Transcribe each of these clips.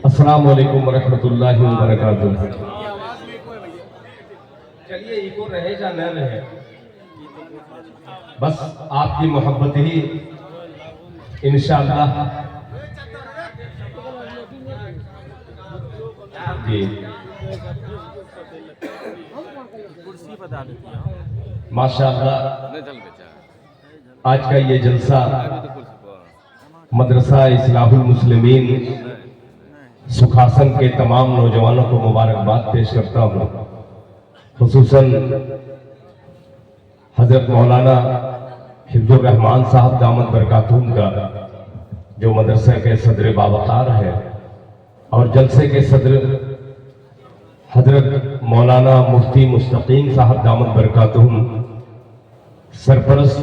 अस्सलाम वालेकुम वरहमतुल्लाहि वबरकातुहू। चलिए इको रहे या न रहे, बस आपकी मोहब्बत ही इंशाअल्लाह। जी माशाअल्लाह, आज का ये जलसा मदरसा इस्लाहुल मुस्लिमीन सुखासन के तमाम नौजवानों को मुबारकबाद पेश करता हूँ। खुसूसन हजरत मौलाना हिफ्जुर रहमान साहब दामत बरकातहूम का जो मदरसा के सदर बावकार है, और जलसे के सदर हजरत मौलाना मुफ्ती मुस्तकीम साहब दामत बरकातहूम, सरपरस्त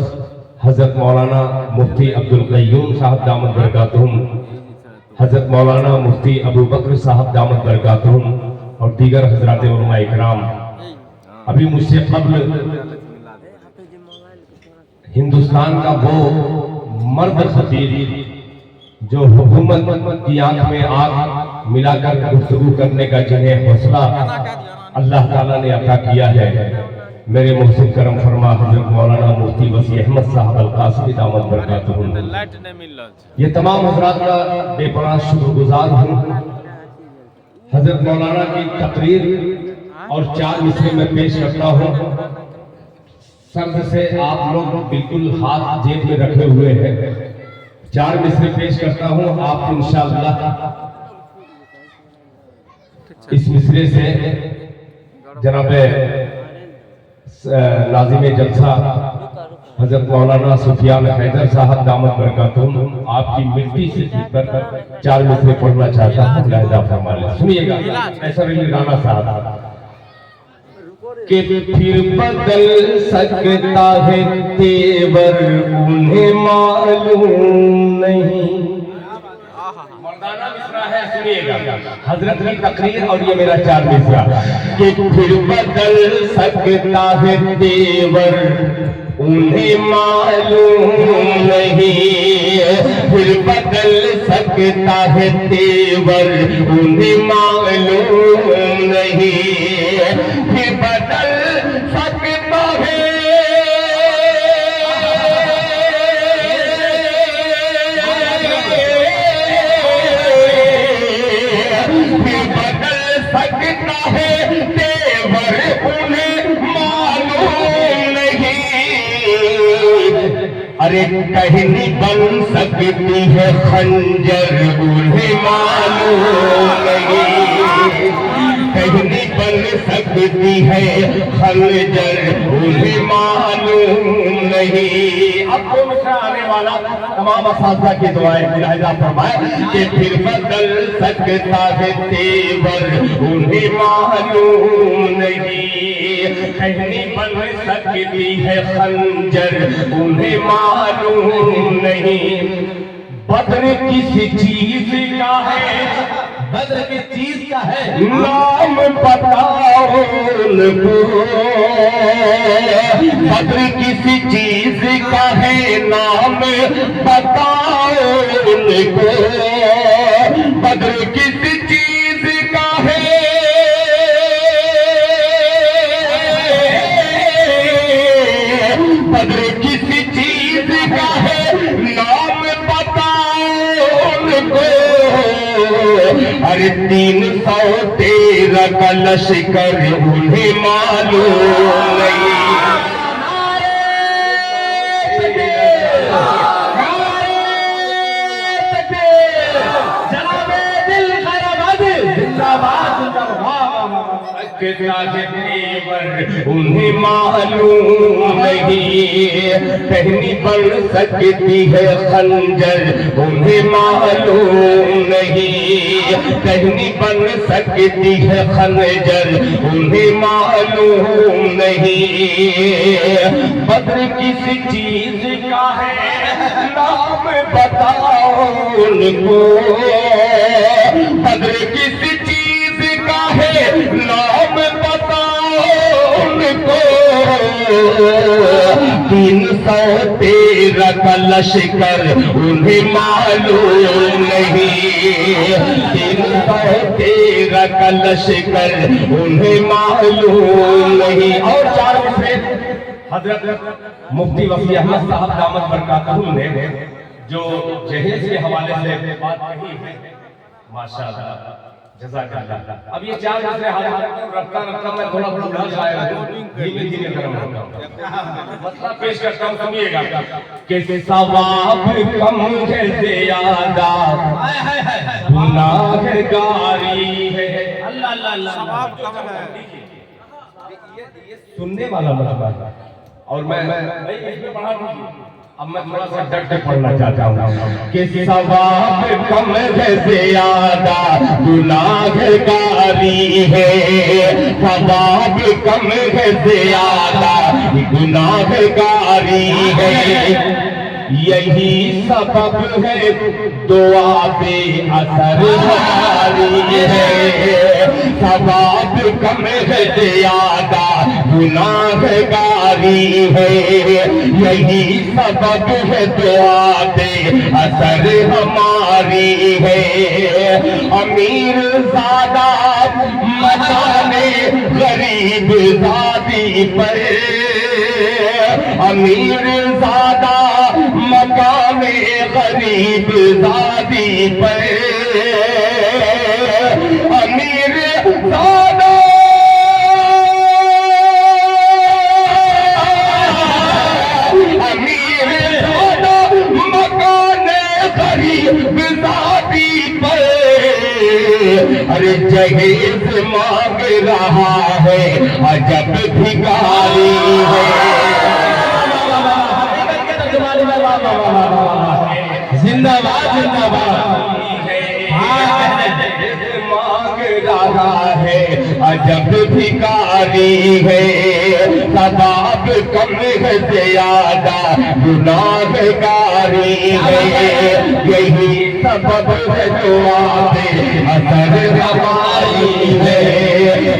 हजरत मौलाना मुफ्ती अब्दुल क़य्यूम साहब दामत बरकातहूम, हजरत मौलाना मुफ्ती अबू बकर साहब दामत बरकातहूम और दीगर हजरात उलमा इकराम। अभी मुझसे कब्ल हिंदुस्तान का वो मर्द खतीब जो हुकूमत की आंख में आग मिलाकर गुफ्तगू करने का जिन्हें हौसला अल्लाह ताला ने अता किया है, मेरे मुहसिन करम फरमा हजरत मौलाना मुफ्ती वसी अहमद साहब अल कासमी दामत बरकातहूम। ये तमाम हजरात का बेपनाह शुक्रगुजार हूँ। हजरत मौलाना की तकरीर और 4 मिसरे में पेश करता हूँ। सर्द से आप लोग बिल्कुल हाथ जेब में रखे हुए हैं। 4 मिसरे पेश करता हूँ, आप इंशाअल्लाह इस मिसरे से जनाब नाज़िम जलसा हजरत मौलाना सुफियान हैदर साहब दामत बरकातहूम आपकी मिट्टी से जीतकर 4 मिसरे पढ़ना चाहता हूँ। मुलाहिजा फरमा ले, सुनिएगा। ऐसा नहीं राना साहब कि फिर बदल सकता है तेवर उन्हें मालूम नहीं। मर्दाना मिसरा है, सुनिएगा। हजरत की तकरीर और ये मेरा 4 मिसरा कि फिर बदल सकता है तेवर उन्हें मालूम नहीं, फिर बदल सकता है तेवर उन्हें मालूम नहीं, फिर बदल सकता है तेवर उन्हें मालूम नहीं। अरे कहनी बन सकती है खंजर उन्हें मालूम नहीं, कहनी बन सकती है खंजर उन्हें मालूम नहीं। अब तो मिसरा आने वाला तमाम असातिज़ा की दुआएं मुलाहिजा फरमाए कि फिर बदल सकता है तेवर उन्हें मालूम नहीं, कहनी बन सकती है खंजर उन्हें मालूम नहीं। बदर किसी चीज का है, बदर की चीज का है, नाम बताओ उनको। बदर किसी चीज का है, नाम बताओ उनको। बदर किसी चीज का है, बदर किसी चीज का है, नाम बताओ उनको। अरे 313 का लश्कर उन्हें मालूम नहीं। उन्हें मालूम नहीं, कहनी बन सकती है खंजर उन्हें मालूम नहीं, कहनी बन सकती है खंजर उन्हें मालूम नहीं। बदर किसी चीज का है, नाम बताओ उनको। बदर किसी चीज का है, नाम बताओ उनको। 313 का लश्कर उन्हें मालूम नहीं, 313 का लश्कर उन्हें मालूम नहीं। और 4 मिसरे हजरत मुफ्ती वसी अहमद साहब दामत बरकातहू ने जो जहेज के हवाले से बात कही है, माशाअल्लाह, जज़ाकल्लाह। अब ये 4 मिसरे रफ्ता मैं थोड़ा बूढ़ा शायर हूं, धीमे धीमे गर्म होता हूं, मतलब पेश करता हूं, सुनिएगा। कि सवाब कम है ज्यादा गुनाहगारी है, अल्लाह अल्लाह अल्लाह, सवाब कम है, सुनने वाला मतलब। और मैं इसमें पढ़ा दीजिए, अब मैं थोड़ा सा डट के पढ़ना चाहता हूँ कि सवाब कम है ज्यादा गुनाहगारी है, सवाब कम है ज्यादा गुनाहगारी है, यही सबब है दुआ पे असर हमारी है, सवाब कम है ज्यादा गुनाहगारी है, यही सबब है दुआ पे असर हमारी है। अमीर ज़ादा मचाने गरीब ज़ादी पर, अमीर ज़ादा मकामे गरीब ज़ादी पर, अमीर ज़ादा अरे जहेज मांग रहा है अजब भिखारी है, जिंदाबाद जिंदाबाद, मांग रहा है अजब भिखारी है, सवाब कम है ज्यादा गुनाहगारी है, यही सबब है दुआ पे असर हमारी है,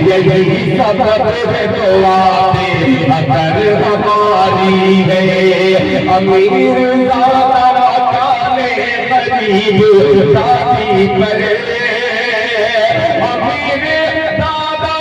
यही सबब है दुआ पे असर हमारी है। अमीर ज़ादा मकाने गरीब ज़ादी पर, अमीर ज़ादा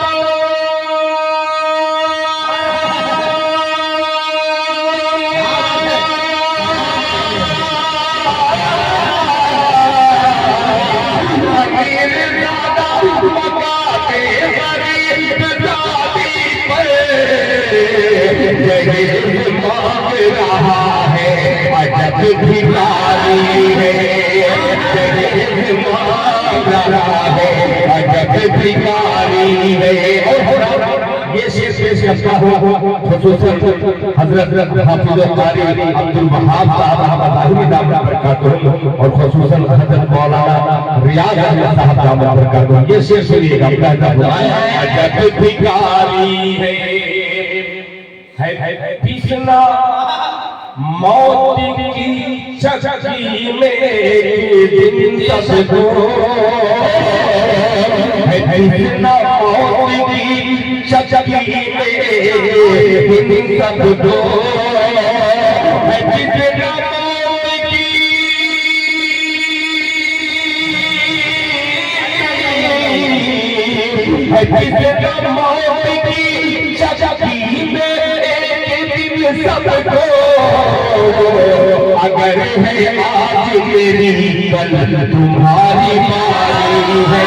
मांग रहा है अजब भिखारी है, मांग रहा है अजब भिखारी है। ये शेर पेश करता हूँ खुसूसन हजरत हाफिज़ कारी अब्दुल वहाब साहब रहमतुल्लाहि दामत बरकातहू और खुसूसन हजरत मौलाना रियाज अहमद साहब दामत बरकातहू। ये शेर सुनिएगा, अजब भिखारी है पिछला मौत की चक्की में दिन सबको, पिछला मौत की चक्की में दिन सबको, पिछला मौत की पिछला मौत की चक्की में सबको, अगर है आज मेरी कल तुम्हारी बारी है,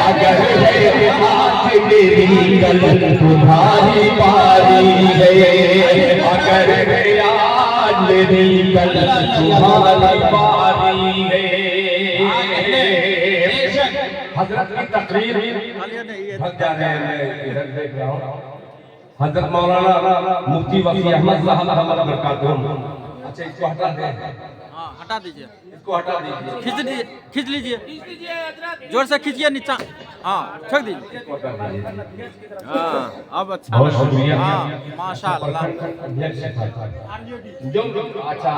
अगर है आज मेरी कल तुम्हारी बारी है, अगर है आज मेरी कल तुम्हारी बारी है। हजरत की तकरीर थक जा रहे हैं, इधर देख रहा हूँ। हजरत मौलाना मुफ्ती वसी अहमद साहब दामत बरकातहू। अच्छा इसको हटा दें, हाँ हटा दीजिए, इसको हटा दीजिए, खींच लीजिए जोर से खींचिए नीचा, हाँ छोड़ दीजिए, हाँ अब अच्छा, बहुत शुक्रिया, हाँ माशाअल्लाह। जो अच्छा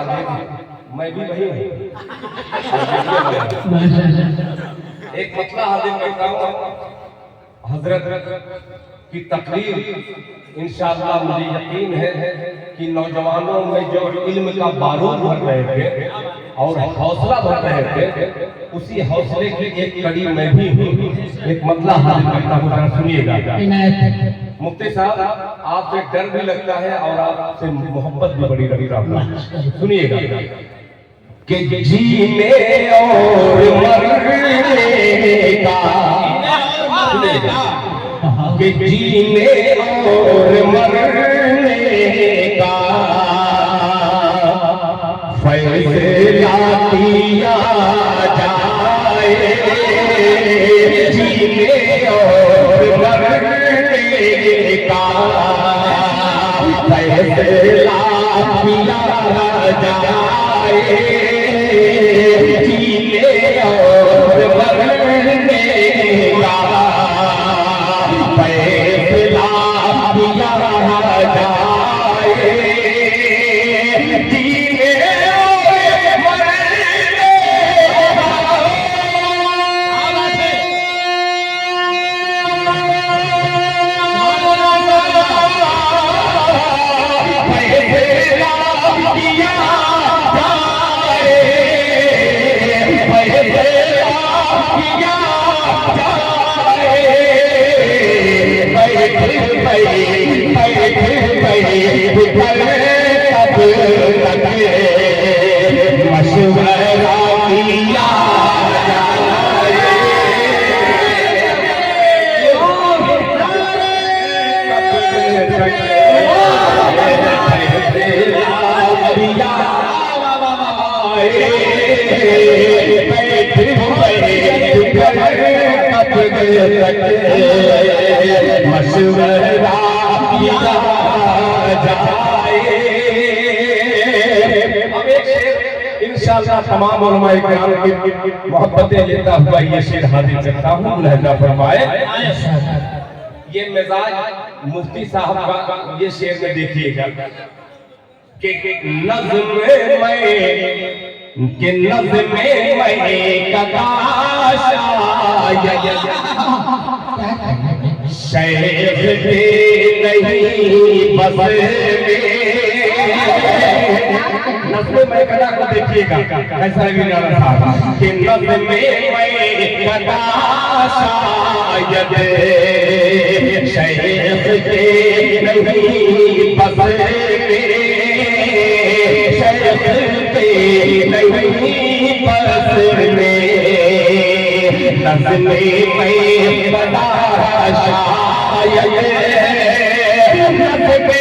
मैं भी वही हूँ। एक मतला हाजिर करता हूँ हजरत की तकरीर इंशाअल्लाह मुझे यकीन है कि नौजवानों में जो इल्म का बारूद भर रहे थे और हौसला भर रहे थे, उसी हौसले की एक कड़ी मैं भी हूँ। एक मतला हाजिर करता हूँ, जरा सुनिएगा। मुफ्ती साहब, आपसे डर भी लगता है और आपसे मोहब्बत भी बड़ी लगता है। सुनिएगा कि जीने और मरने का, कि जीने और मरने का फैसला किया जाए, जीने और मरने का फैसला किया जाए, जीने और मरने का फैसला किया जाए, जीने और मरने मशवरा किया जाए। अब एक शेर इंशाअल्लाह तमाम उलमाए किराम की मोहब्बतें लेता हुआ ये शेर हाजिर करता हूँ, मुलाहिजा फरमाए। ये मिजाज मुफ्ती साहब का ये शेर में देखिएगा कि नज़्म में कदाशा शेख भी नहीं बस नज़्म में कदा को देखिएगा कैसा भी नारा था कि नज़्म में कदाशा शेख भी नहीं बस नहीं बस में नज़्म में बता शायद नज़्म में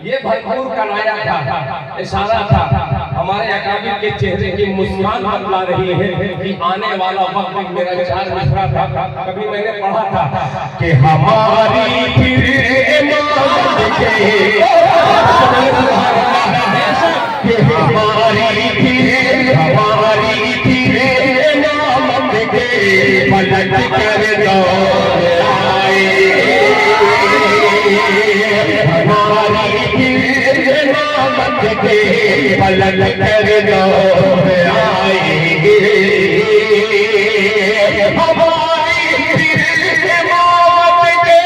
ये भरपूर कराया था, इशारा था, हमारे अकाबिर के चेहरे की मुस्कान बतला रही है कि आने वाला वक्त मेरा चार मिसरा था। कभी मैंने पढ़ा था कि हमारी फिर इमामत के हमारी फिर इमामत के पलट कर दौड़ आए, हमारी फिर इमामत के पलट कर दौड़ आएंगे, हमारी फिर इमामत के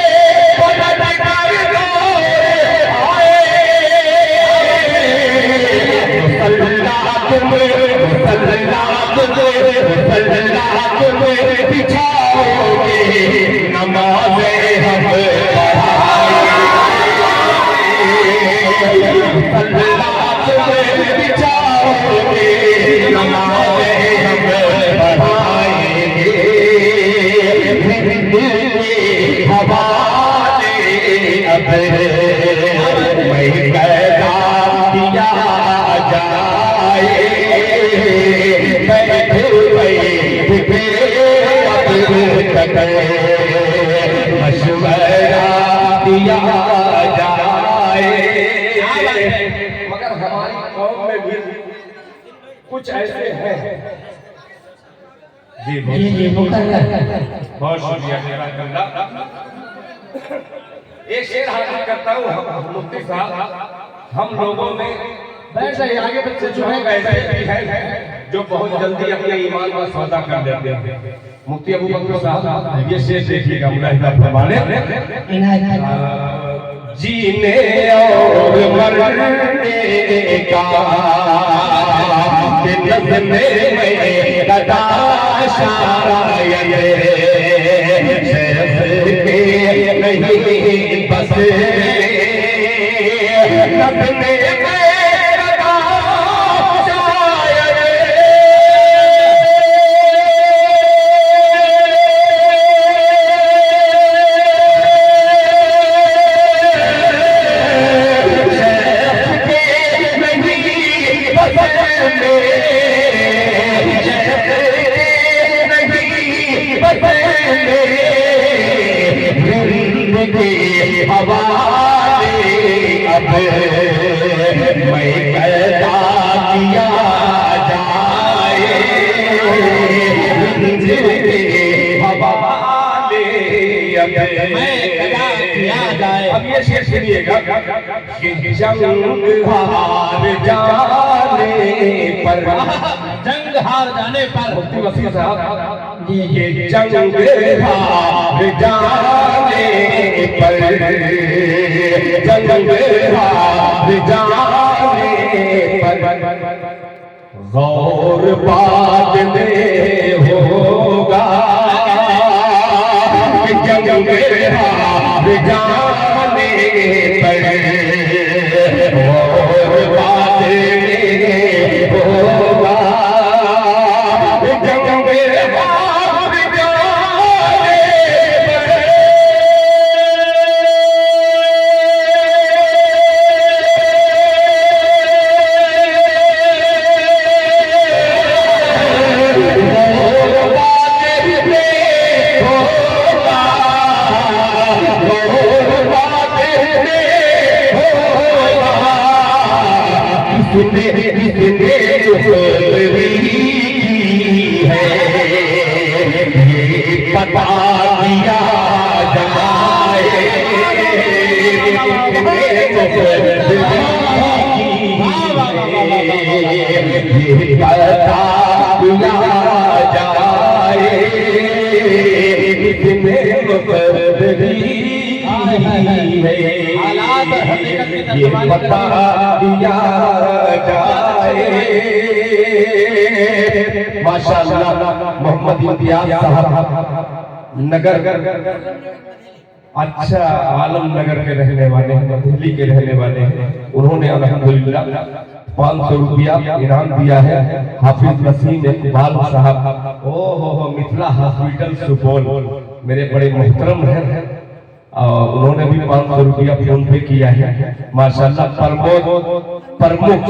पलट कर दौड़ आए, बिछाओगे नमाज़ें हम बिछाओगे मैं कैदा किया जाए, बैठे बैठे अब तक मशवरा किया जाए। मगर हमारी कौम में भी कुछ ऐसे हैं। जी बहुत शुक्रिया जज़ाकल्लाह। एक शेर हासिल करता हूँ मुफ्ती साहब, हम लोगों में बैठ जाइए आगे बच्चे जो है वैसे भी है जो बहुत जल्दी अपने ईमान का सौदा कर लेते हैं। मुफ्ती अबू बकर साहब ये शेर देखिएगा, मुलाहिजा फरमाने, जीने और मरने का में कदा शायद नहीं बस अपने अब ये शेर सुनिएगा, जंग हार जाने पर, जंग हार जाने पर मुफ्ती वसीम साहब ये जंग हार जाने पर, जंग हार जाने पर गौर बाद में होगा, जंग हार जाने पर गौर बाद में होगा, जंग हार जाने पता दिया जाए, ये बता दिया जाए। माशाअल्लाह मोहम्मद इम्तियाज साहब नगर अच्छा आलम नगर के रहने वाले हैं, दिल्ली के रहने वाले हैं। उन्होंने अल्हम्दुलिल्लाह 500 रुपया इनाम दिया है। हाफिज नसीम इकबाल साहब हो मिथिला हॉस्पिटल सुपौल मेरे बड़े मोहतरम हैं, उन्होंने भी 500 रुपया फोन पे किया है। माशाअल्लाह प्रमुख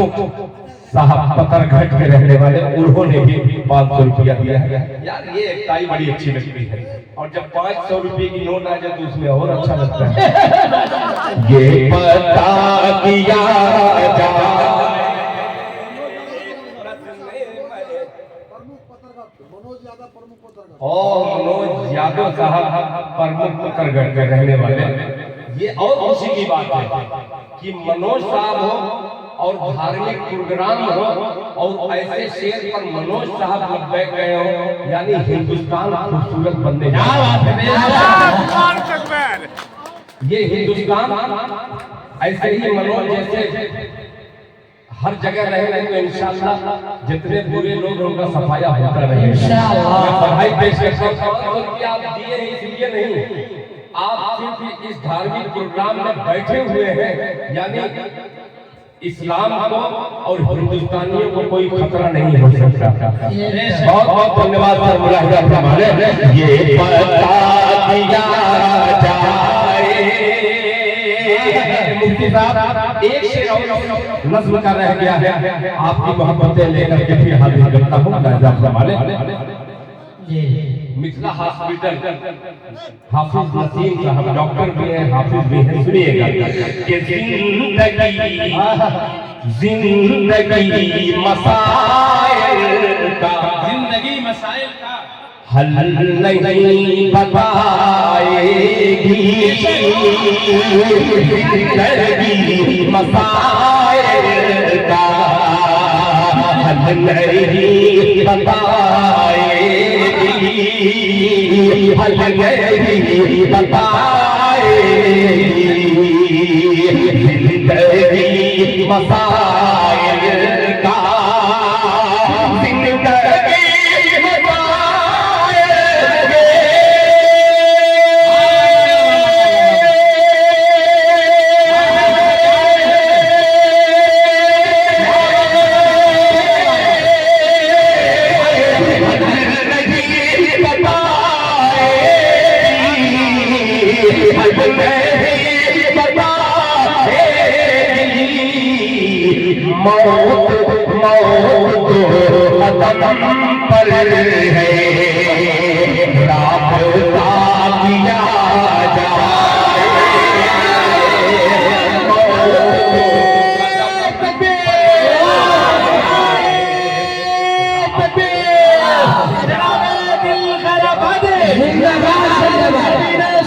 साहब पतरघट के रहने वाले, उन्होंने भी 500 रुपया दिया है। यार ये एकताई बड़ी अच्छी लगती है, और जब 500 रुपये की नोट आ जाए तो उसमें और अच्छा लगता है। ये पता किया जाए, मनोज यादव साहब प्रमुख पतरघट के रहने वाले। ये और खुशी की बात है कि मनोज साहब हो और धार्मिक प्रोग्राम हो और ऐसे शेर पर मनोज साहब बैठ गए हो, यानी हिंदुस्तान खूबसूरत बनने जा रहा है। ये हिंदुस्तान ऐसे ही मनोज जैसे हर जगह रहे तो इंशाअल्लाह जितने बुरे लोग उनका सफाया होता रहे। पढ़ाई पेश करते आप दिए इसलिए नहीं, आप सिर्फ इस धार्मिक प्रोग्राम में बैठे हुए हैं, यानी इस्लाम को और हिंदुस्तानियों को कोई खतरा नहीं हो सकता। बहुत बहुत धन्यवाद सर, मुलाहिजा फरमाने। ये पता दिया जाए, मुफ्ती साहब एक शेर और नज्म का रह गया है, आपकी मोहब्बतें लेकर के फिर हाजिर करता हूँ। मिथिला हॉस्पिटल हाफिज नसीम साहब डॉक्टर भी हैं, हाफिज भी हैं। सुनिएगा कि जिंदगी मसाइल का, जिंदगी मसाइल का हल नहीं बताएगी, जिंदगी मसाइल का हल नहीं बताएगी, हल नहीं बताएगी, जिंदगी मसाइल का, जिंदगी पर है राबता किया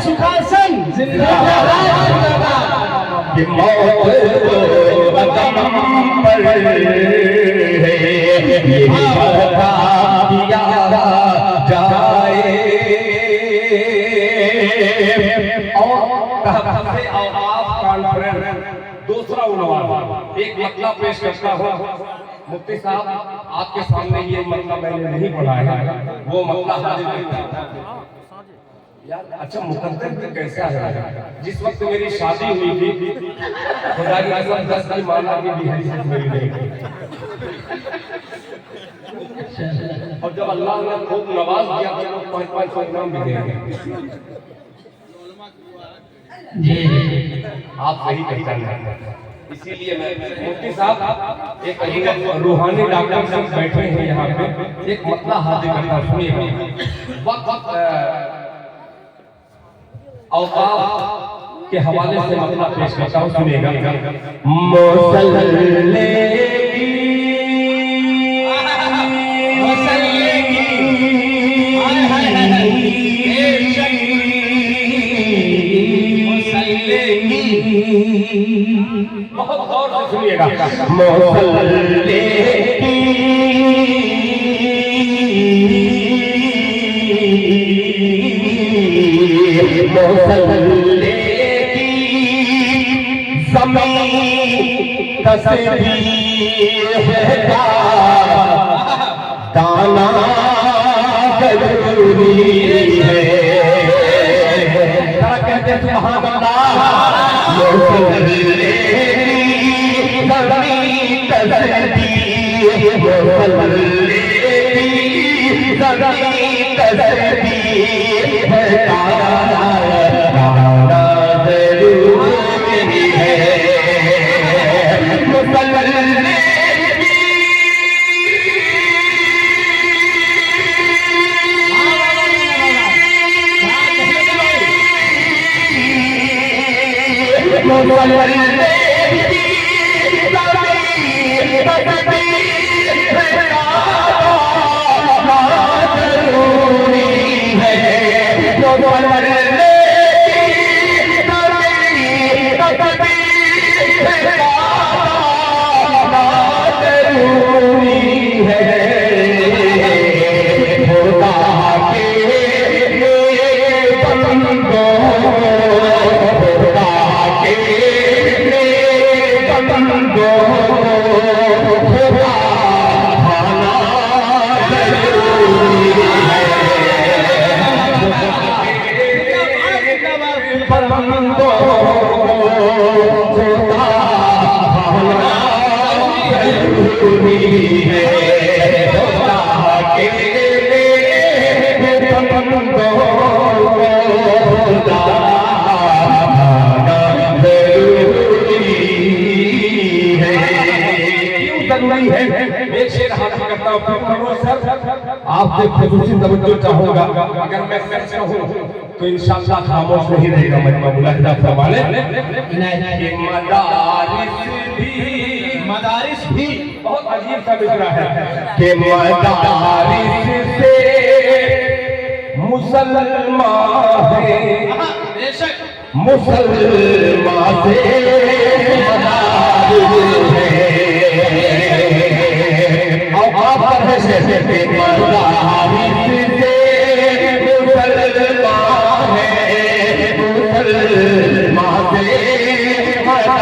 सुखासन पर दूसरा उन्वान एक मतला पेश करता हूँ। मुफ्ती साहब आपके सामने ये मतला मैंने नहीं पढ़ा है, वो मतला हाजिर करता हूं। यार अच्छा मुकद्दर भी कैसा है, जिस वक्त मेरी शादी हुई थी खुदा की कसम 10 की माला की भी हैसियत मेरी नहीं थी, और जब अल्लाह ने खूब नवाज दिया तो लोग 5-5 इनाम भी देंगे। आप सही पहचान हैं, इसीलिए मैं मुफ्ती साहब एक रूहानी डॉक्टर साहब बैठे हैं यहाँ पे, एक मतला हाजिर करता हूं। सुनिए वक्त औकाफ के हवाले से मतला पेश करता हूँ। सुनिएगा बहुत गौर से सुनिएगा दाना जरूरी है, कहते सुभान गई है। एक शेर हासिल करता हूँ सर, आपसे खसूसी तवज्जो चाहूंगा। अगर मैं सच कहूँ तो इंशाअल्लाह खामोश नहीं रहेगा मजमा मुलाहिजा फरमाने। मदारिस भी बहुत अजीब सा मिसरा है कि मदारिस से मुसलमान है, मुसलमान से मदारिस है। और आप मदारिस से मुसलमान है, मुसलमान से मदारिस है।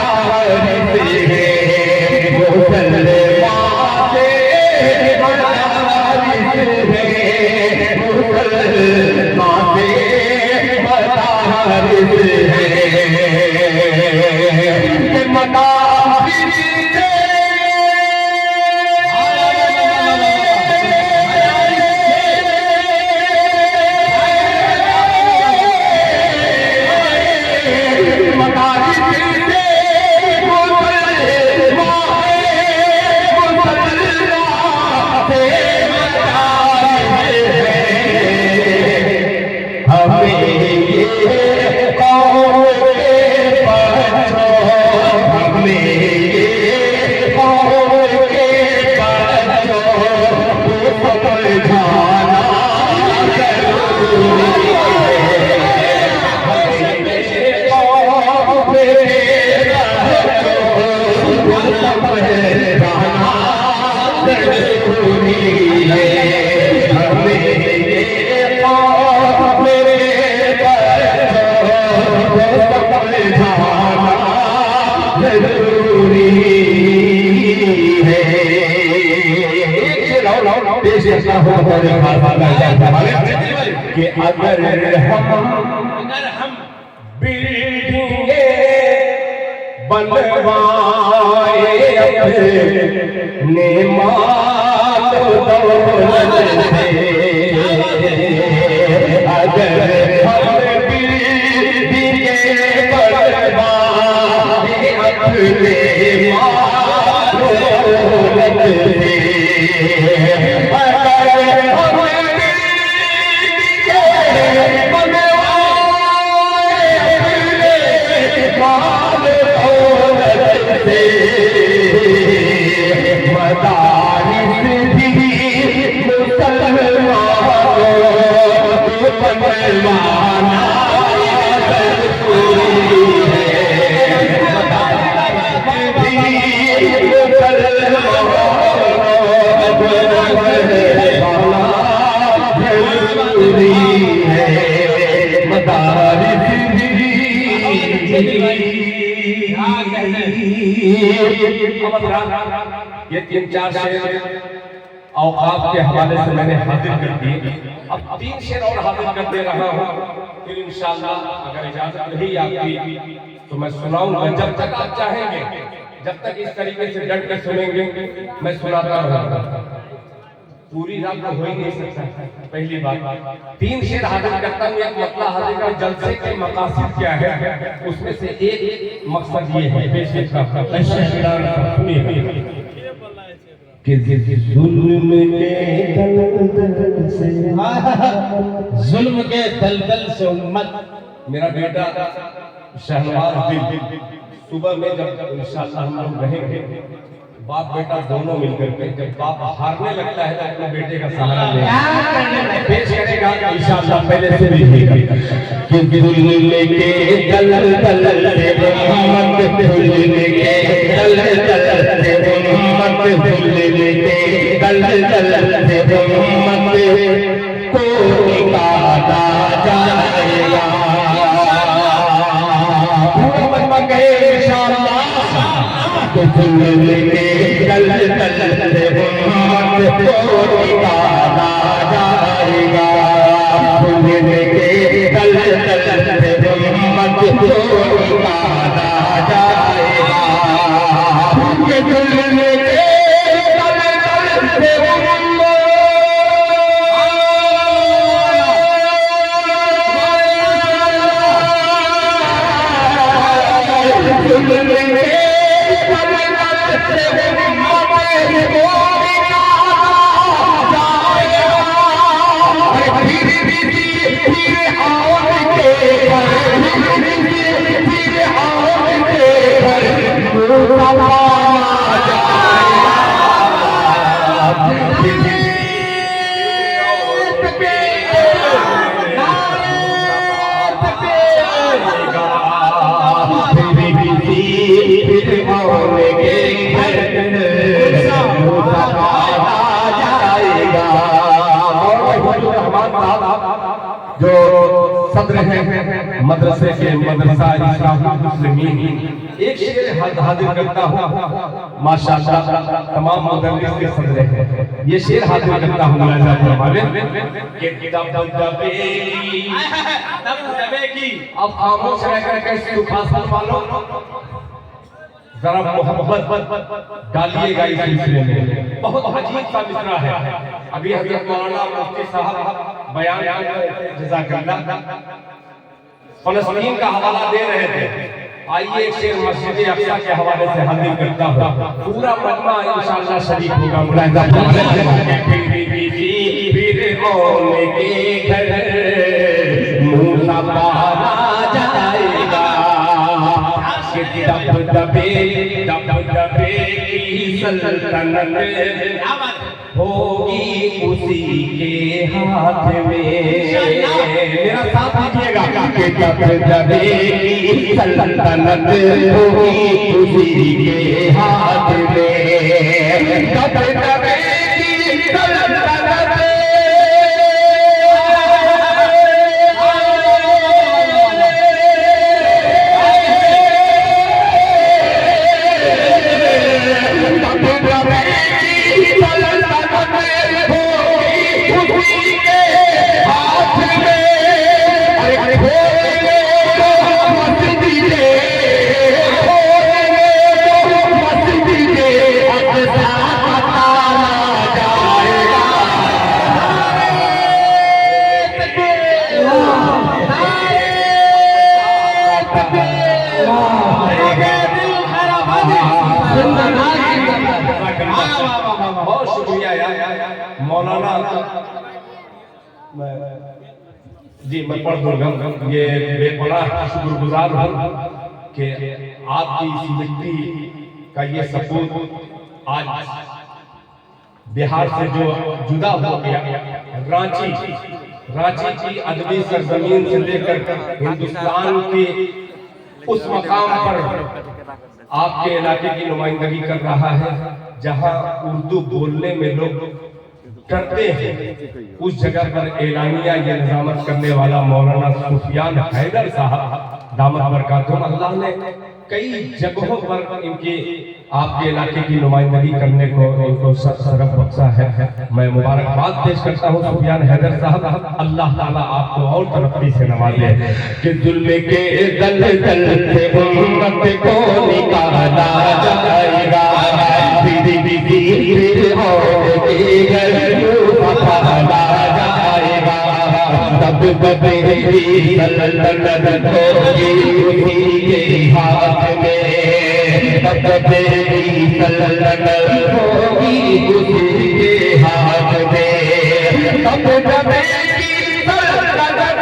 कि अगर हम बिल्डिंगे बनवाए अपने माल दौलत से, अगर हम बिल्डिंगे बनवाए अपने माल दौलत से, ये 3-4 शेर औकाफ के हवाले से मैंने हाजिर कर दिए। अब 3 शेर और हाजिर कर दे रहा हूँ, फिर इंशाअल्लाह अगर इजाजत रही आपकी तो मैं सुनाऊंगा जब तक आप चाहेंगे, जब तक इस तरीके से डट कर सुनेंगे मैं सुनाता रहूंगा। पूरी रात तो हो ही नहीं सकता। पहली बात 3 शेर हाजिर करता हूँ, एक मतला हाजिर का जलसे के मकासद क्या है, उसमें से एक मकसद ये है कि जुल्म के दलदल से उम्मत। मेरा बेटा शहनवाज दिल सुबह में जब इंशाअल्लाह हम लोग रहेंगे, बाप बेटा दोनों मिलकर के, जब बाप हारने लगता है तो अपने बेटे का सहारा पेश करेगा इंशाअल्लाह। पहले से भी कि जुल्म के दलदल से उम्मत, जुल्म के दलदल से उम्मत, जुल्म के दलदल से उम्मत को निकाला जाएगा। जुल्म के दलदल से उम्मत को निकाला जाएगा। जुल्म के दलदल से उम्मत को निकाला जाएगा। जुल्म के दलदल से उम्मत हैं मदरसे के मदरसा इस्लाहुल मुस्लिमीन, एक शेर हाजिर करता हूँ माशाअल्लाह तमाम मुदर्रिस के सदर हैं, ये शेर हाजिर करता हूँ मुलाजा फरमावे कि दबदबे की अब खामोश रह कर कैसे उपासना वालों जरा मोहब्बत डालिएगा इस सिलसिले में। बहुत अजीब सा मिसरा है, अभी हजरत मौलाना मुफ्ती साहब बयान कर रहे थे, जज़ाकल्लाह, फलस्तीन का हवाला दे रहे थे। आइए एक शेर मस्जिद अक्सा के हवाले से हाजिर करता हूँ, पूरा मजमा इंशाअल्लाह शरीफ होगा। मुलाहिजा मूसा पारा जाएगा, दबदबे की सल्तनत होगी उसी के हाथ में। मेरा साथ दीजिएगा कि दबदबे की सल्तनत होगी उसी के हाथ में। दबदबे की सल्तनत जी मैं पढ़ दूंगा। ये बेपनाह शुक्रगुजार हूँ कि आपकी इस मिट्टी का ये सपूत आज बिहार से जो जुदा हो गया, रांची की अदबी सरजमीन से लेकर हिंदुस्तान के उस मकाम पर आपके इलाके की नुमाइंदगी कर रहा है जहां उर्दू बोलने में लोग करते हैं। उस जगह पर एलानिया ये निजामत करने वाला मौलाना सुफियान हैदर साहब दामत बरकातुहुम, अल्लाह ने कई जगहों पर इनके आपके इलाके की नुमाइंदगी करने को इनको शरफ बख्शा है। मैं मुबारकबाद पेश करता हूँ सुफियान हैदर साहब, अल्लाह ताला आपको और तरक्की से नवाजे कि जुल्म के दलदल से उम्मत को निकाला जाएगा। दबदबे की सल्तनत होगी उसी के हाथ में। दबदबे की सल्तनत होगी उसी के हाथ में। दबदबे की सल्तनत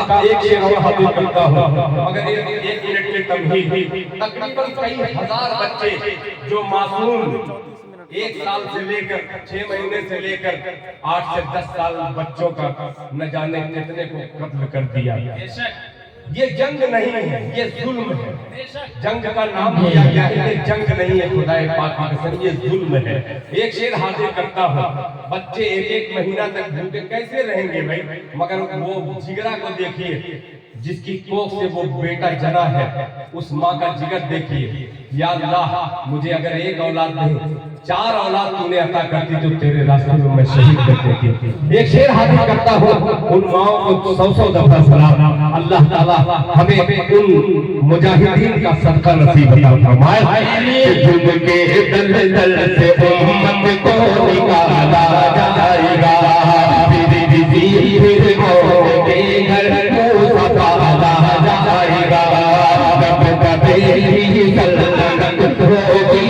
का एक शेर और हाजिर करता हूँ, मगर एक मिनट की तमहीद। तकरीबन कई हजार बच्चे जो मासूम 1 साल से लेकर 6 महीने से लेकर 8 से 10 साल बच्चों का न जाने कितने को कत्ल कर दिया। ये जंग नहीं है, ये जुल्म है। जंग का नाम दिया गया है, ये जंग नहीं है खुदाए पाक की कसम, ये जुल्म है। एक शेर हाजिर करता हूँ, बच्चे 1-1 महीना तक भूखे कैसे रहेंगे भाई, मगर वो जिगरा को देखिए जिसकी कोख से वो बेटा जना है, उस माँ का जिगर देखिए। या अल्लाह मुझे अगर एक औलाद दे, 4 औलाद तूने अता करती तो तेरे रास्ते में मैं शहीद कर देती। एक शेर हाजिर करता हूँ, उन माओ को 100 दफा सलाम। अल्लाह ताला हमें उन मुजाहिदीन का सदका नसीब अता फरमाए। जुल्म के दलदल से उम्मत को निकाला जाएगा। फिर होंगे घर मूसा पाला जाएगा। दबदबे की सल्तनत होगी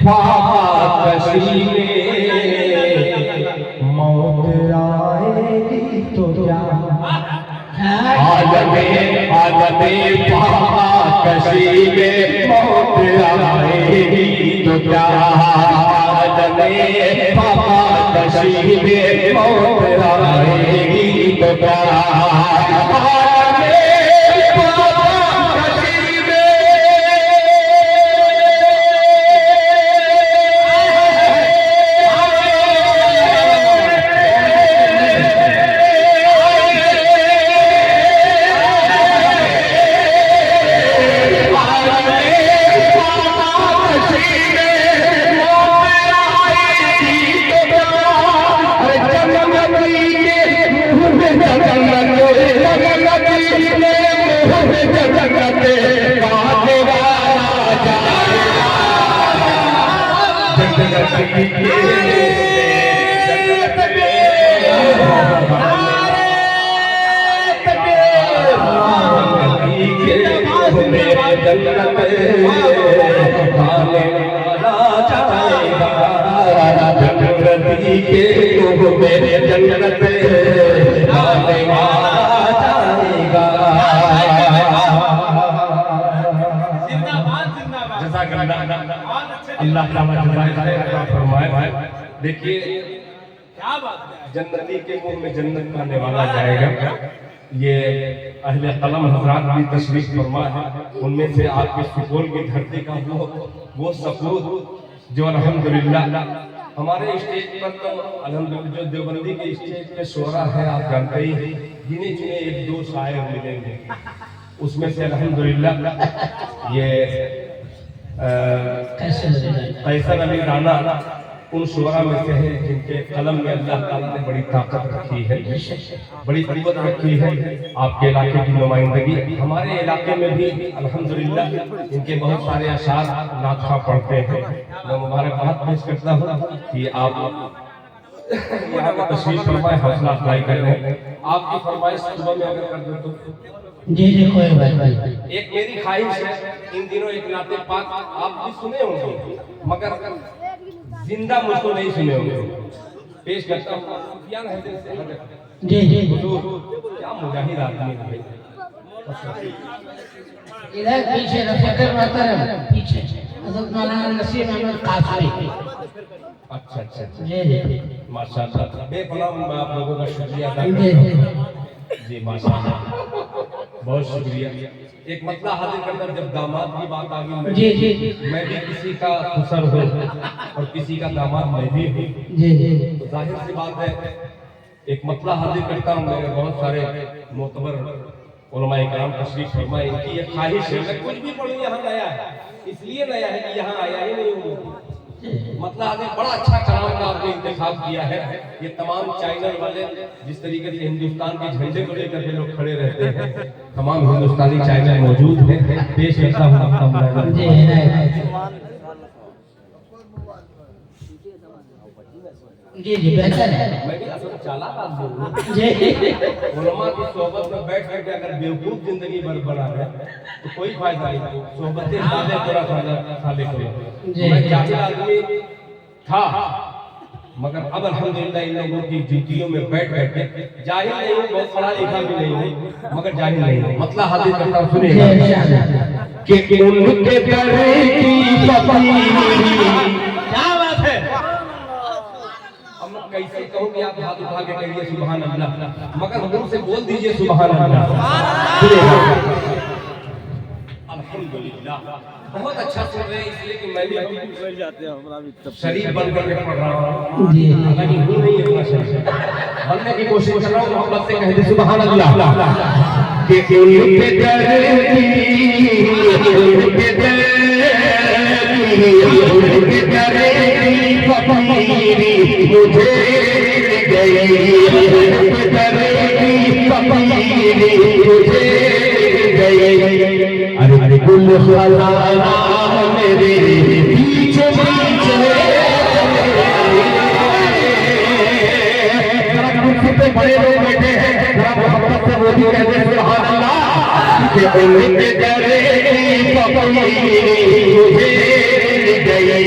फाकशी में मौत आएगी तो क्या आलमे फाकशी में मौत आएगी तो क्या आलमे फाकशी में मौत आएगी तो क्या अल्लाह फरमाए। देखिए क्या बात है, जन्नती के मुंह में जन्नत का निवाला जाएगा। ये अहले कलम हजरात भी तशरीफ फरमा है, उनमें से आपके सुपौल की धरती का वो सपूत जो अल्हम्दुलिल्लाह हमारे स्टेज पर तो अल्हम्दुलिल्लाह जो देवबंदी के स्टेज पे शोरा है, आप जानते ही गिने चुने एक दो शायर मिलेंगे, उसमें से अल्हम्दुलिल्लाह ये कैसर अली राना उन शुरा में से हैं जिनके कलम में अल्लाह ताला ने बड़ी ताकत रखी है, बड़ी कुव्वत रखी है। आपके इलाके की नुमाइंदगी हमारे इलाके में भी अल्हम्दुलिल्लाह इनके बहुत सारे अशार नातखा पढ़ते हैं। मैं मुबारकबाद पेश करता हूँ कि आप यहाँ पर तशरीफ फरमाए, हौसला अफजाई कर रहे हैं। आपकी फरमाइश सुबह में अगर कर दो तो जी कोई बात नहीं। एक मेरी ख्वाहिश है, इन दिनों एक नाते पाक आप भी सुने होंगे मगर जिंदा मुझको नहीं सुने होंगे, पेश करता हूँ। जी क्या मुजाहिद आदमी है भाई, इधर पीछे रफीकुल मोहतरम पीछे हज़रत मौलाना नसीम अहमद कासरी। अच्छा अच्छा अच्छा जी माशाल्लाह, बेपनाह आप लोगों का शुक्रिया अदा जी करता हूं। जी माशाल्लाह, बहुत शुक्रिया। एक मतला हाजिर करना, जब दामाद की बात आ गई, मैं भी किसी का खुसर हूँ और किसी का दामाद मैं भी हूँ, तो जाहिर सी बात है एक मतला हाजिर करता हूँ। मेरे बहुत सारे मोतबर उलमा इकराम तशरीफ फरमाए, इनकी एक ख्वाहिश है मैं कुछ भी पढ़ूँ यहाँ नया है, इसलिए नया है कि यहाँ आया ही नहीं हूँ। मतलब आपने बड़ा अच्छा कलाम का आपने इंतखाब किया है। ये तमाम चैनल वाले जिस तरीके से हिंदुस्तान के झंडे को लेकर के लोग खड़े रहते हैं, तमाम हिंदुस्तानी चैनल मौजूद हैं। पेश करता हूँ आपका जी बेहतर है। मैं भी असल चालाक आदमी हूँ। जी उलमा की सोहबत में बैठ करके अगर बेवकूफ जिंदगी भर बना है तो कोई फायदा नहीं। सोहबतें साले थोड़ा साले को मैं जाहिल आदमी था, मगर अब अल्हम्दुलिल्लाह इन लोगों की ड्यूटियों में बैठ के जाहिल नहीं हूँ, बहुत पढ़ा लिखा भी नहीं हूँ, मगर जाहिल नहीं हूँ। मतलब हाजिर करता हूँ, सुनिएगा कि उनके दर की फकीरी। क्या बात है, कैसे कहूँ कि आप हाथ उठा के कहिए सुभान अल्लाह, मगर हुजूर से बोल दीजिए सुभान अल्लाह। अल्हम्दुलिल्लाह, बहुत अच्छा सुन रहे हैं, इसलिए कि मैं भी जाते हैं हमरा भी शरीफ बन करके पढ़ रहा हूँ। हालांकि हूँ नहीं है शरीफ, बनने की कोशिश कर रहा हूँ। मोहब्बत से कह दे सुभान अल्लाह। कि उनके दर मुझे अरे गुल मेरे पीछे बड़े लोग बैठे हैं, मोहब्बत से वो भी कहते हैं सुभान अल्लाह। कि उनके दरे की फकीरी मुझे मिल गई,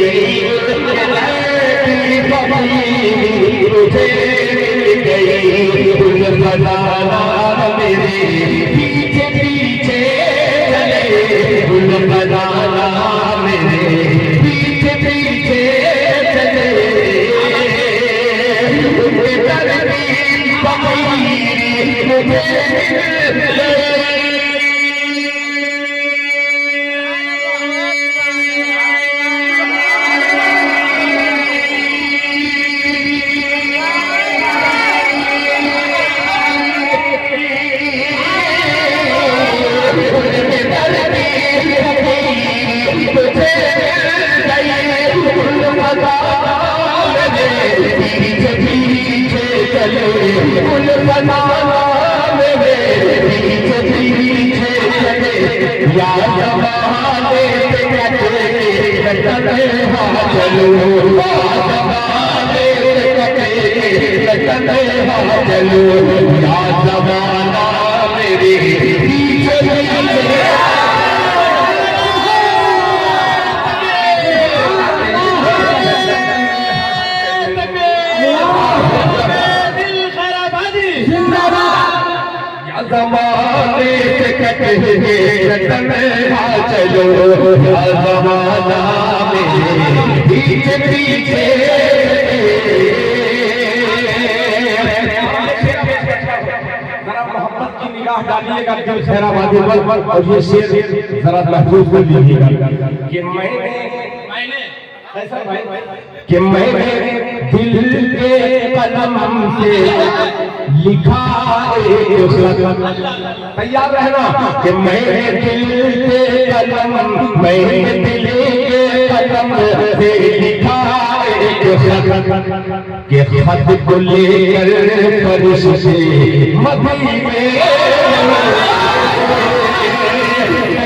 उनके दरे की फकीरी मुझे मिल गई। उन खजाना मेरे पीछे पीछे चले, उन खजाना मेरे पीछे पीछे चले, उनके दरे की फकीरी मुझे मिल गई। ज़माने से कटे रतन चलो, ज़माना मेरे पीछे पीछे। जरा मोहब्बत की निगाह डालिएगा दिल शहराबादी पर, और ये शेर जरा महफूज कर लीजिएगा कि मैंने दिल के कलम से लिखा एक खत। तैयार रहना कि मैंने दिल के कलम, मैंने दिल के कलम से लिखा एक खत, कि खत को लेकर फरिश से मदीने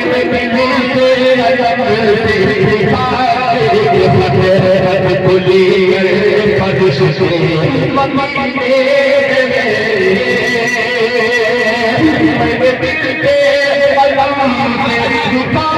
मैंने दिल के कलम से लिखा खत को लेकर फरिश से मदीने मैंने दिल के कलम से लिखा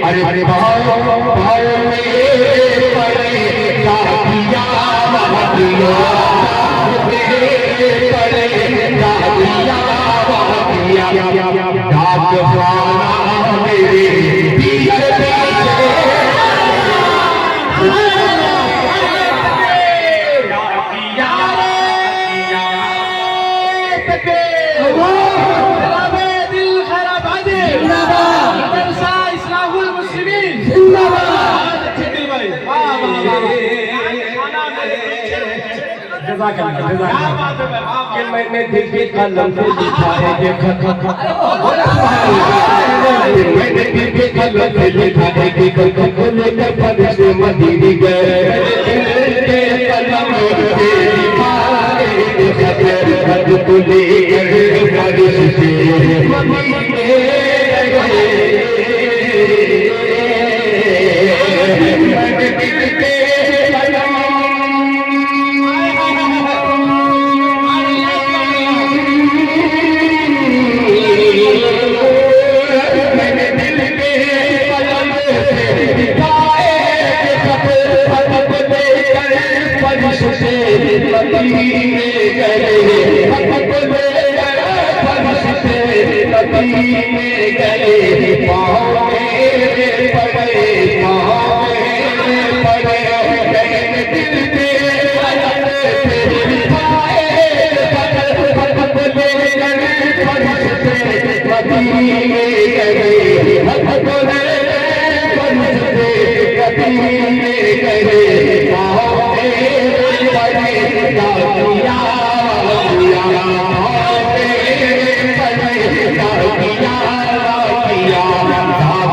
अरे भाव मेरे परे क्या किया किया, मेरे परे क्या किया, डाक वाला मेरे पीछे कि मैंने दिल के कलम से लिखा है ये खत, मैंने दिल के कलम से लिखा है कि खत को लेकर फरिश से मदीने गए, दिल के कलम से लिखा है ये खत को लेकर फरिश से मदीने गए।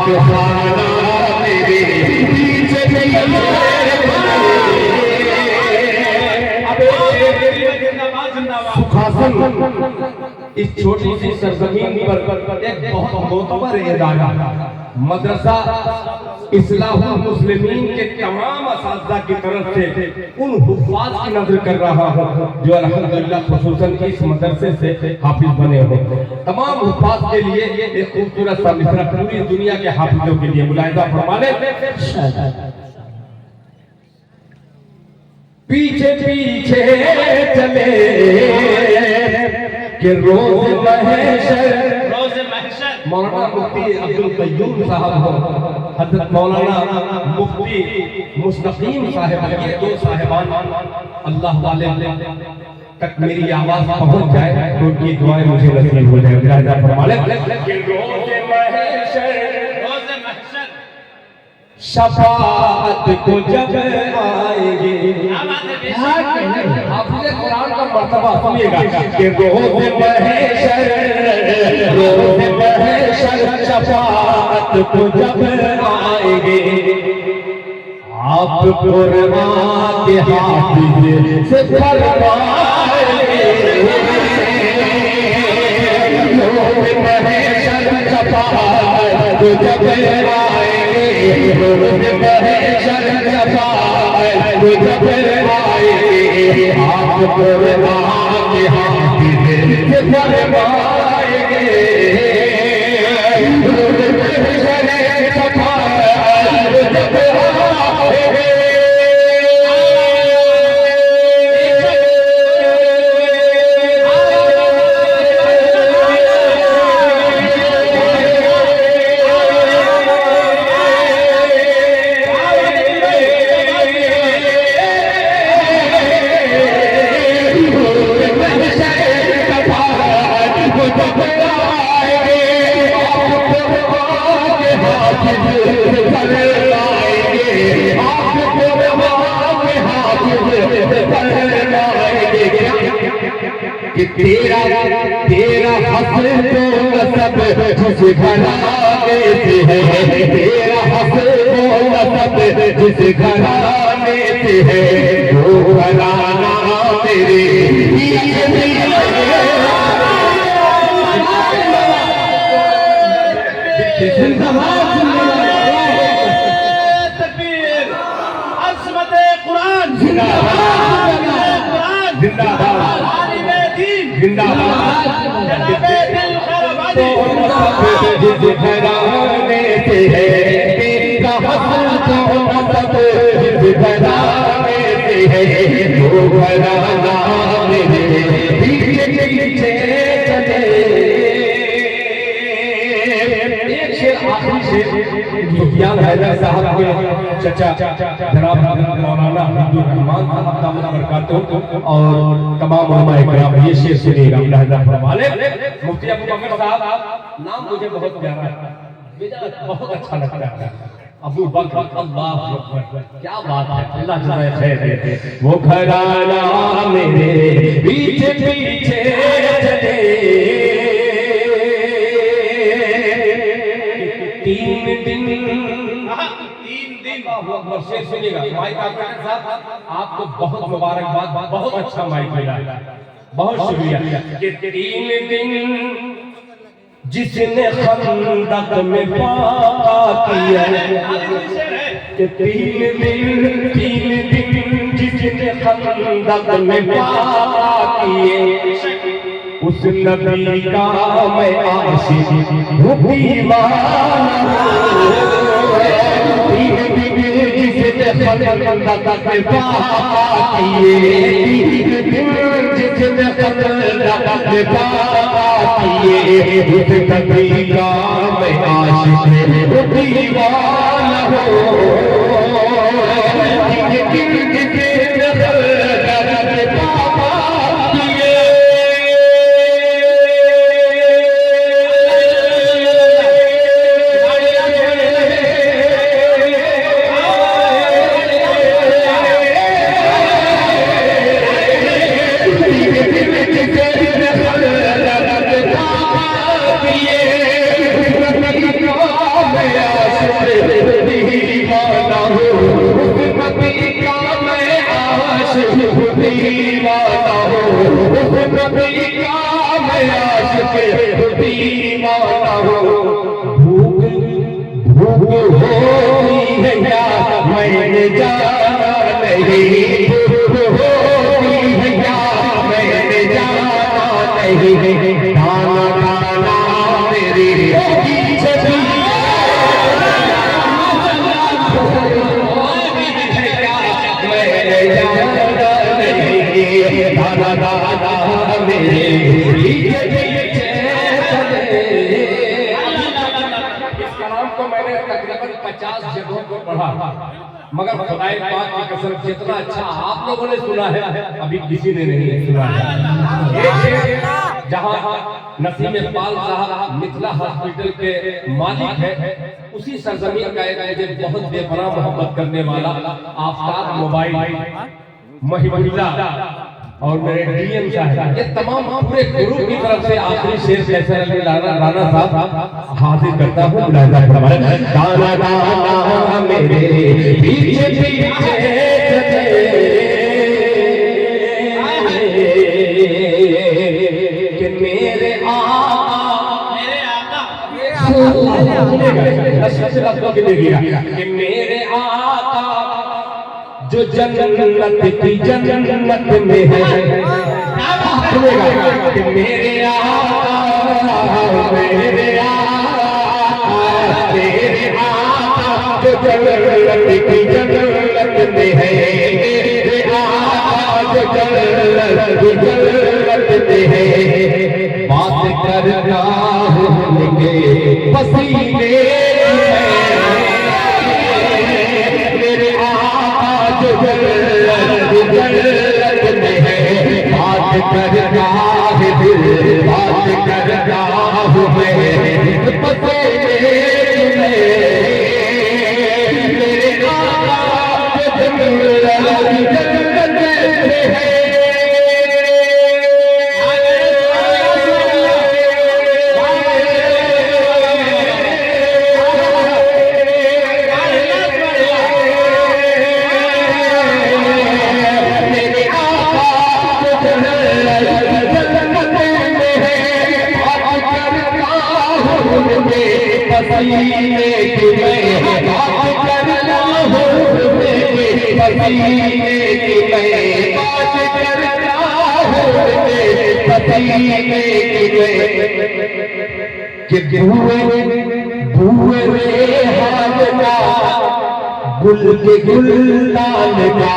खाना मेरे पीछे सुखासन इस छोटी सी सरजमीन पर एक बहुत मोतबर इदारा मदरसा इस्लाहुल मुस्लिमीन के तमाम असातिज़ा की तरफ से उन हुफ़ाज़ की नजर कर रहा हूँ जो अल्हम्दुलिल्लाह खुसूसन इस मदरसे से हाफिज बने हो। तमाम हुफ़ाज़ के लिए एक खूबसूरत सा मिसरा पूरी दुनिया के हाफिजों के लिए मुलाहिज़ा फरमा लें। पीछे पीछे चले कि रोज़ महशर मौलाना मुफ्ती अब्दुल कय्यूम साहब हो, हज़रत मौलाना मुफ्ती मुस्तकीम साहब, ये दो साहिबान अल्लाह वाले तक मेरी आवाज़ पहुंच जाए तो उनकी दुआएं मुझे नसीब हो जाए। मुलाहिज़ा फरमा लें कि रोज़ महशर शफाअत को जब आएंगे, हाफिज़ कुरान का मर्तबा सुनिएगा कि रोज़ महशर शफाअत को जब आएंगे, आप कुरान के हाफिज़ से फरमाएंगे, रोज़ महशर शफाअत को जब आएंगे, रोज़ महशर शफाअत को जब आएंगे, आप कुरान के हाफिज़ से फरमाएंगे, रोज़ महशर शफाअत को जब आएंगे। कि तेरा हस्न तो सब जिस घराने से है, तेरा हस्न तो सब जिस घराने से है, वो घराना तेरे तकबीर अज़मते कुरान जिंदाबाद जिंदाबाद जिंदाबाद जनाबे दिल खैराबादी जिस घराने से है, तेरा हस्न तो सब जिस घराने से है, वो घराना मेरे पीछे पीछे चले। एक शेर आखिरी शेर सुफियान हैदर साहब के चचा जनाब मौलाना अब्दुल रहमान साहब दामन बरकातहू और तमाम उलमा इकराम ये शेर सुनिएगा। मुलाहिज़ा फरमा लें। मुफ्ती अबू बकर साहब नाम मुझे बहुत प्यारा है, बहुत अच्छा लगता है। अबू बकर, अल्लाह अकबर, क्या बात है, अल्लाह जज़ाए खैर दे। वो घराना मेरे पीछे पीछे चले, तीन दिन शेर सुनिएगा। माइक आपको बहुत मुबारकबाद, बहुत अच्छा माइक मिला, बहुत शुक्रिया। कि तीन दिन जिसने खंदक में पाका किया, कि तीन दिन जिसने खंदक में पाका किए, उस नबी का मैं आशिक हूँ दीवाना। तीन दिन जिसने खंदक में पाका किए, तीन दिन जिसने खंदक में पाका किए, उस नबी का मैं आशिक हूँ दीवाना हो। Yeah. आशिक दीवाना हो, नबी का मैं आशिक दीवाना हो। भूख भूख होती है क्या मैंने जाना नहीं, भूख होती है क्या मैंने जाना नहीं। खाना खाना मेरी पीछे दादा दादा मेरे इस कलाम को मैंने तकरीबन 50 जगहों पर पढ़ा, मगर खुदाए पाक की कसम जितना अच्छा आप लोगों ने सुना है अभी किसी ने नहीं सुना है। जहाँ नसीम इकबाल साहब मिथिला हॉस्पिटल के मालिक है, उसी सरजमीन का एक मुझे बहुत बेपनाह मोहब्बत करने वाला आफ्ताब मोबाइल महिला और मेरे डीएम साहब, ये तमाम पूरे ग्रुप की तरफ से आखिरी शेर कैसे राणा साहब हाजिर करता हूँ। दाना दाना मेरे पीछे पीछे कि मेरे आका जो जन्नत की जन्नत में है, कि मेरे आका तेरे आका जो जन्नत की जन्नत में है, मेरे आका जो जन्नत की जन्नत में है। बात करना उनके पसीने जन्नत में है। बात करना है दिल, बात करना हूँ मैं पसीने में, मेरे आका जन्नत में है। पसीने की मैं बात करना हूँ, पसीने की मैं बात करना हूँ, पसीने की मैं कि धुएं रे हाथ का गुल के गुलदान का,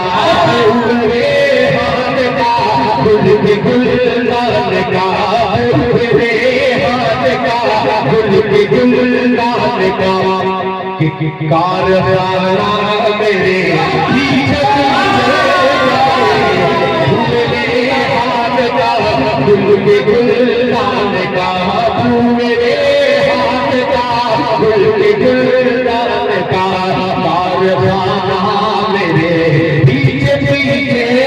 रे हाथ का गुल के गुलदान का, रे हाथ का गुल के गुलदान का। कि कारवाना मेरे पीछे रे हाथ का गुल के गुलदान का, मेरे हाथ का गुल के गुलदान का। कारवाना मेरे पीछे पीछे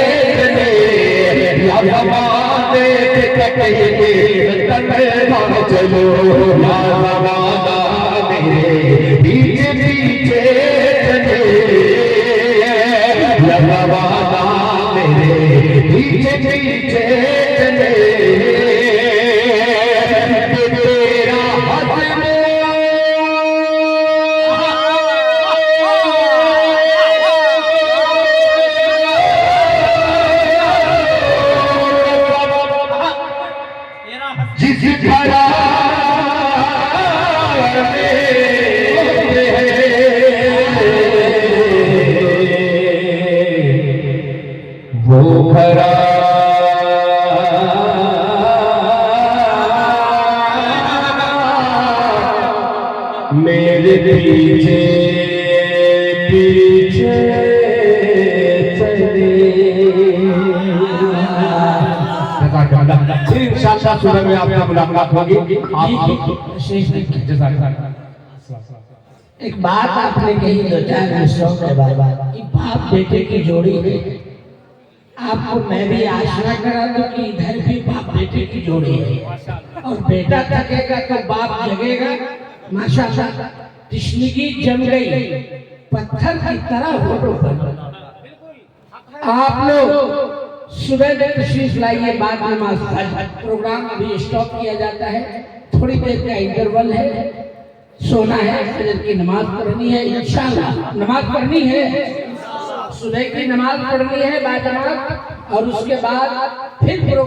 चलो मेरे पीछे पीछे मेरे पीछे पीछे तेरा जिस तरह वो भरा मेरे पीछे पीछे चले। इंशाअल्लाह सुबह में आपसे मुलाकात होगी। एक बात आपने कही दो चार मिसरों के बाद, बाप बेटे की जोड़ी है। आपको मैं भी आशा करा दूं कि इधर भी बाप बेटे की जोड़ी है, और बेटा थकेगा तो बाप जगेगा। माशाअल्लाह तिश्निगी जम गई, पत्थर की तरह फोटो बन। आप लोग सुबह में तशरीफ लाइए, बाद में नमाज प्रोग्राम अभी स्टॉप किया जाता है, थोड़ी देर का इंटरवल है, सोना है, फजर की नमाज पढ़नी है, इंशाअल्लाह नमाज पढ़नी है, सुबह की नमाज पढ़नी है बाजमात, और उसके बाद फिर प्रोग्राम